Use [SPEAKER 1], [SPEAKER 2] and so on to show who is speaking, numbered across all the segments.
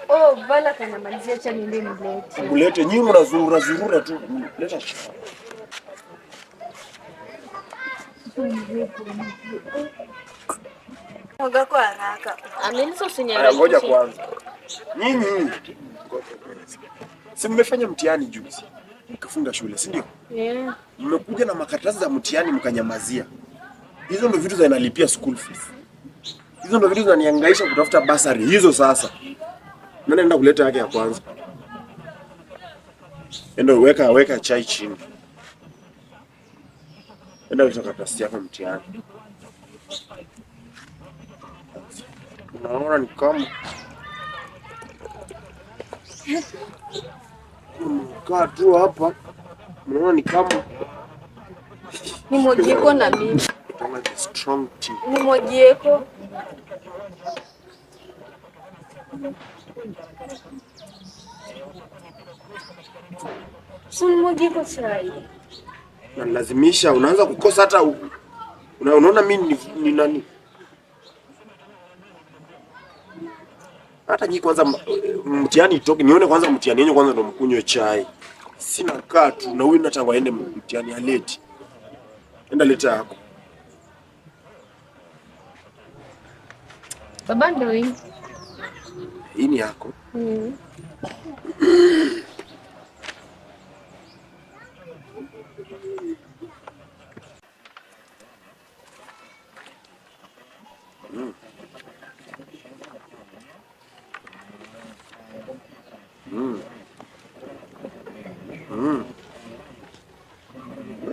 [SPEAKER 1] Oh, vala kana malizia cha nile mlete.
[SPEAKER 2] Mlete nyinyi mnazurura tu. Leta chai.
[SPEAKER 1] Ngoja kwa haraka.
[SPEAKER 3] Ameniso usinyara.
[SPEAKER 2] Ngoja kwanza. Nyinyi si mmefanya mtihani juzi. Mkafunga shule, si ndio?
[SPEAKER 1] Yeah.
[SPEAKER 2] Mmekuja na makaratasi za mtihani mkanyamazia. Hizo ndio vitu zinalipia school fees. Hizo ndio vitu zinanihangaisha kutafuta basari. Hizo sasa. Nani anaenda kuleta yake ya kwanza? Endo weka chai chini. Enda leta karatasi yako mtihani. Unaona ni kama mkaa tu hapa. Unaona ni kama
[SPEAKER 1] Ni mojieko na mimi.
[SPEAKER 2] Strong tea.
[SPEAKER 1] Ni mojieko. Sun mojieko chai.
[SPEAKER 2] Na lazimisha unaanza kukosa hata unaona mimi ni nani? Hata nyinyi kwanza mtihani itoke nione kwanza mtihani yenyewe kwanza ndo mkunywe chai. Sina kaa tu na huyu nataka aende mtihani aleti. Enda leta yako.
[SPEAKER 1] Baba ndio hii.
[SPEAKER 2] Hii ni yako.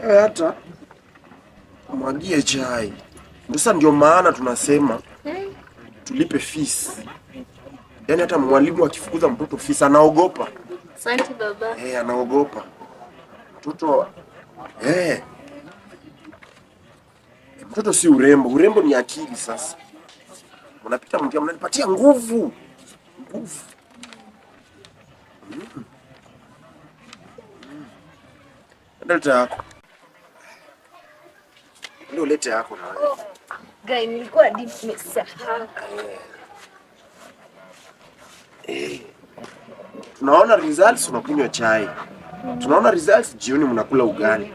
[SPEAKER 2] Hata mwagie chai. Sasa ndio maana tunasema tulipe fees. Yaani hata mwalimu akifukuza mtoto fees anaogopa.
[SPEAKER 1] Asante baba.
[SPEAKER 2] Anaogopa. Mtoto mtoto si urembo, urembo ni akili sasa. Mnapita mnanipatia nguvu. Nguvu. Leta yako. Ndio leta yako na wewe.
[SPEAKER 1] Guy, nilikuwa deep nimesahau.
[SPEAKER 2] Tunaona results unakunywa chai. Tunaona results jioni mnakula ugali.